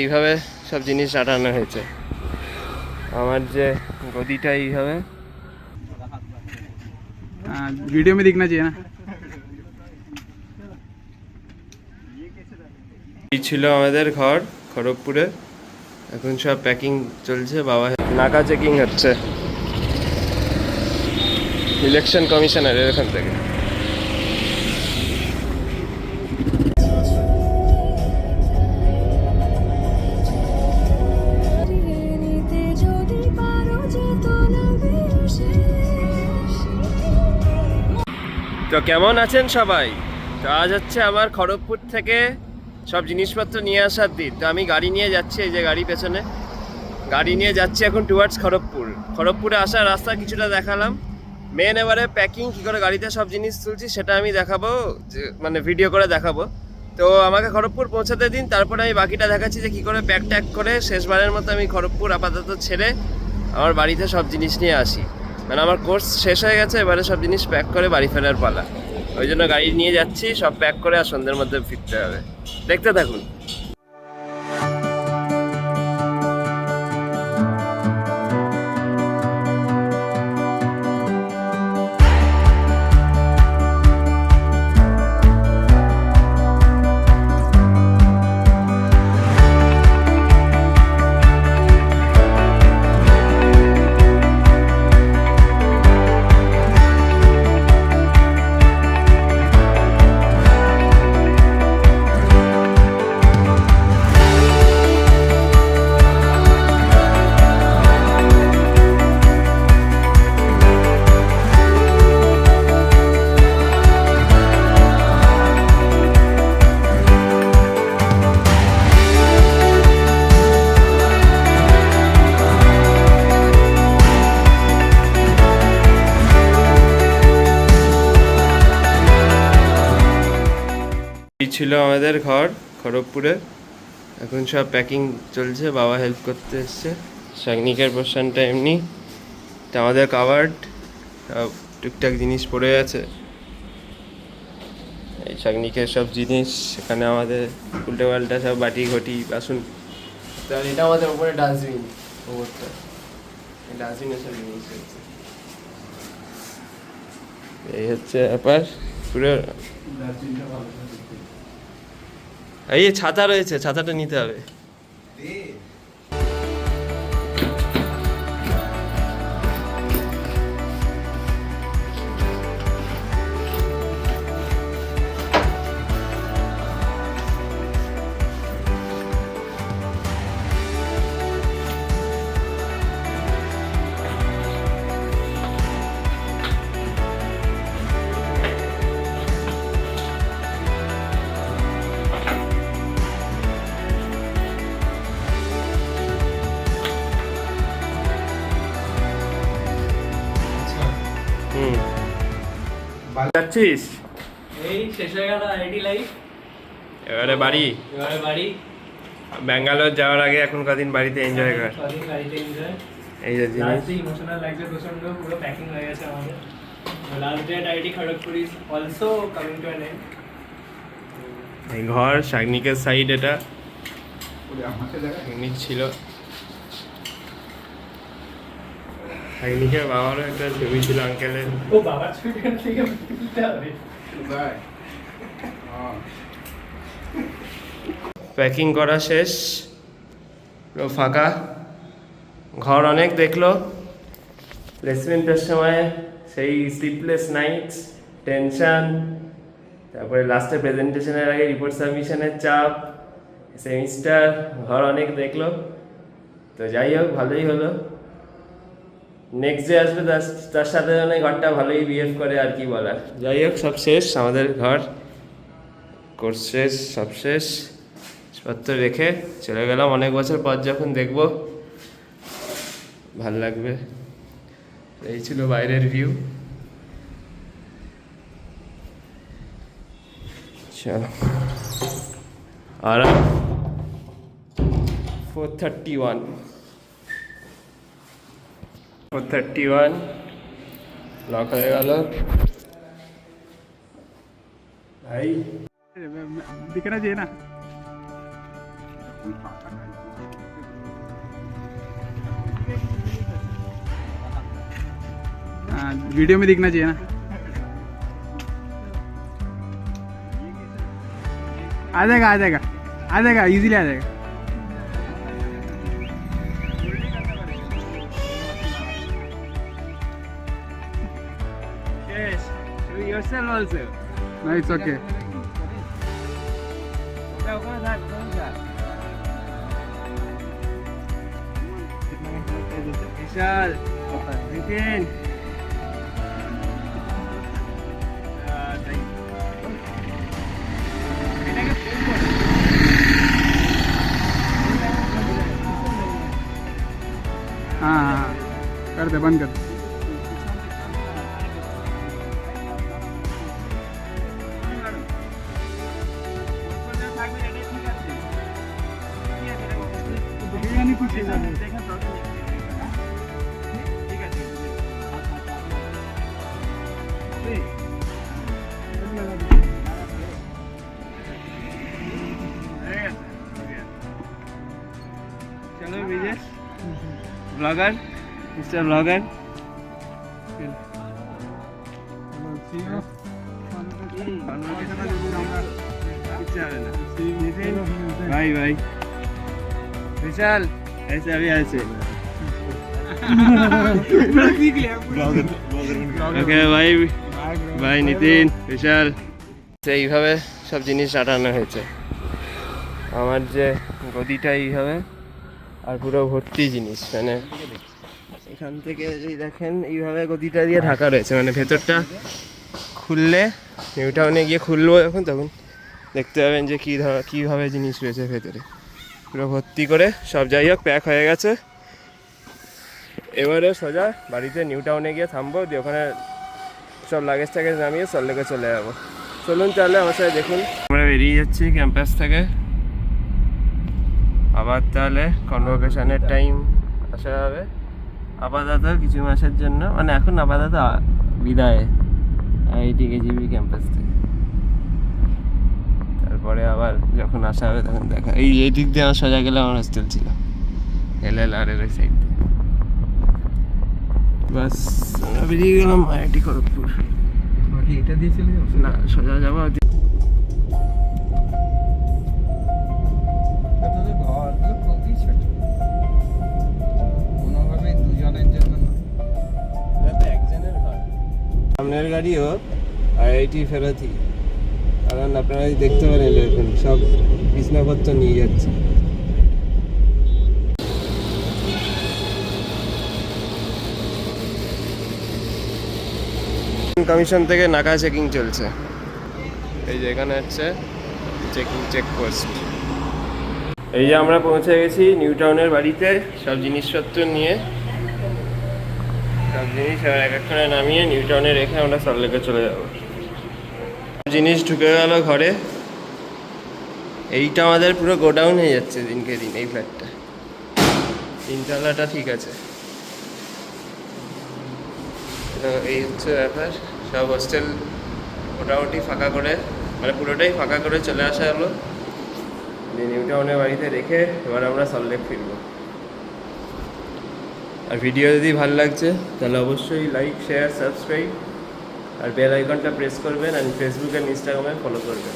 এইভাবে সব জিনিস আটানো হয়েছে। আমার যে গদিটা এইভাবে वीडियो में दिखना चाहिए ना। এই ছিল আমাদের ঘর খড়গপুরে। এখন সব প্যাকিং চলছে, বাবা নাকা চেকিং হচ্ছে ইলেকশন কমিশনারের এখান থেকে। তো কেমন আছেন সবাই? তো আজ হচ্ছে আমার খড়গপুর থেকে সব জিনিসপত্র নিয়ে আসার দিন। তো আমি গাড়ি নিয়ে যাচ্ছি, এই যে গাড়ি পেছনে, গাড়ি নিয়ে যাচ্ছি এখন টুয়ার্ডস খড়গপুর। খড়গপুরে আসার রাস্তা কিছুটা দেখালাম, মেন এবারে প্যাকিং কী করে গাড়িতে সব জিনিস তুলছি সেটা আমি দেখাবো, যে মানে ভিডিও করে দেখাবো। তো আমাকে খড়গপুর পৌঁছাতে দিন, তারপরে আমি বাকিটা দেখাচ্ছি যে কী করে প্যাক ট্যাক করে শেষবারের মতো আমি খড়গপুর আপাতত ছেড়ে আমার বাড়িতে সব জিনিস নিয়ে আসি। মানে আমার কোর্স শেষ হয়ে গেছে, এবারে সব জিনিস প্যাক করে বাড়ি ফেরার পালা। ওই জন্য গাড়ি নিয়ে যাচ্ছি, সব প্যাক করে আর সন্ধ্যের মধ্যে ফিরতে হবে। দেখতে থাকুন। এই ছিল আমাদের ঘর খড়গপুরে। এখন সব প্যাকিং চলছে, বাবা হেল্প করতে এসছে। সাইনিকের পোর্শনটা এমনি, তো আমাদের কাভার্ড সব টুকটাক জিনিস পড়ে আছে। এই সাইনিকের সব জিনিস, সেখানে আমাদের উল্টে পাল্টা সব বাটি ঘটি বাসন। তার এটা আমাদের উপরে ডাস্টবিন, ওপরটা ডাস্টবিনে সব জিনিস রয়েছে। এই হচ্ছে ব্যাপার পুরো। এই ছাতা রয়েছে, ছাতাটা নিতে হবে। যাচ্ছিস? এই শেষ হয়ে গেল আইডি লাইফ, এবারে বাড়ি। এবারে বাড়ি। ব্যাঙ্গালোর যাওয়ার আগে এখন কদিন বাড়িতে এনজয় কর। কদিন বাড়িতে এনজয়। এই যে জিনিস লাস্ট ইমোশনাল লাগছে প্রচন্ড, পুরো প্যাকিং হয়ে গেছে আমাদের। Last date IIT Kharagpur is also coming to an end. এই ঘর সাগনিকের সাইড, এটা সাগনিক ছিল। সাগনিকের বাবারও একটা ছবি ছিল আঙ্কেলের। ও বাবার ছবি থেকে তুলতে হবে। প্যাকিং করা শেষ, পুরো ফাঁকা ঘর। অনেক দেখলো প্লেসমেন্টের সময়, সেই স্লিপলেস নাইটস, টেনশন, তারপরে লাস্টে প্রেজেন্টেশনের আগে রিপোর্ট সাবমিশনের চাপ, সেমিস্টার, ঘর অনেক দেখলো। তো যাই হোক, ভালোই হলো। নেক্সট যে আসবে তার সাথে যেন ঘরটা ভালোই বিহেভ করে, আর কি বলার। যাই হোক, সব শেষ আমাদের ঘর, কোর্স শেষ, সব শেষ। পত্র রেখে চলে গেলাম। অনেক বছর পর যখন দেখবো ভাল লাগবে। এই ছিল বাইরের ভিউ। চলো, আর 431 লক হয়ে গেল ভাই। दिखना चाहिए ना। हाँ, वीडियो में दिखना चाहिए ना। आ जाएगा आ जाएगा आ जाएगा, इजीली आ जाएगा। Yes, show yourself also. No, it's okay. ওখানে থাক, ওখানে থাক। বিশাল, নিতিন। এটাকে ফোন করো। हाँ हाँ, कर दे, बंद कर दे। चलो विजय, ब्लॉगर, मिस्टर ब्लॉगर। भाई भाई विशाल ऐसे अभी ऐसे ওকে ভাই ভাই নিতিন বিশাল এইভাবে সব জিনিস আটানো হয়েছে। আমার যে গদিটা এইভাবে আর পুরো ভর্তি জিনিস, মানে এখান থেকে যদি দেখেন এইভাবে গদিটা দিয়ে ঢাকা রয়েছে, মানে ভেতরটা খুললে নিউ টাউনে গিয়ে খুলবো যখন তখন দেখতে পাবেন যে কীভাবে জিনিস রয়েছে ভেতরে, পুরো ভর্তি করে সব। যাই হোক, প্যাক হয়ে গেছে। এবারে সোজা বাড়িতে নিউ টাউনে গিয়ে থামবো, দিয়ে ওখানে সব লাগেজ টাগেজ নামিয়ে সল্টলেকে চলে যাবো। চলুন তাহলে আমার সাথে দেখুন। আমরা বেরিয়ে যাচ্ছি ক্যাম্পাস থেকে, আবার তাহলে কনভোকেশনের টাইম আসা হবে আপাতত কিছু মাসের জন্য, মানে এখন আপাতত বিদায় আইআইটি কেজিবি ক্যাম্পাস থেকে। তারপরে আবার যখন আসা হবে তখন দেখা। এই দিক দিয়ে আমার সোজা গেলে আমার হোস্টেল ছিল, LLR এর ওই সাইড দিয়ে। বাস আমরা বেরিয়ে গেলাম আইআইটি খড়গপুর। এটা দিয়ে চলে যাবো না, সোজা যাবো। সামনের গাড়িও আইআইটি ফেরতই, কারণ আপনারা দেখতে পারেন এখন সব বিছনাপত্র নিয়ে যাচ্ছে। কমিশন থেকে নাকা চেকিং চলছে, এই যে এখানে হচ্ছে চেকপোস্ট। এই যে আমরা পৌঁছে গেছি নিউ টাউনের বাড়িতে, সব জিনিসপত্র নিয়ে সব জিনিস এক একখানে নামিয়ে নিউ টাউনে রেখে আমরা সল্টলেকে চলে যাব। জিনিস ঢুকে গেল ঘরে। এইটা আমাদের পুরো গোডাউন হয়ে যাচ্ছে দিনকে দিন। এই ফ্ল্যাটটা তিনতলাটা ঠিক আছে, তো এই হচ্ছে ব্যাপার। সব হোস্টেল মোটামুটি ফাঁকা করে, মানে পুরোটাই ফাঁকা করে চলে আসা হলো। নিউ টাউনের বাড়িতে রেখে এবার আমরা সল্টলেক ফিরবো। আর ভিডিও যদি ভালো লাগছে তাহলে অবশ্যই লাইক, শেয়ার, সাবস্ক্রাইব আর বেল আইকনটা প্রেস করবেন, আর ফেসবুক আর ইনস্টাগ্রামে ফলো করবেন।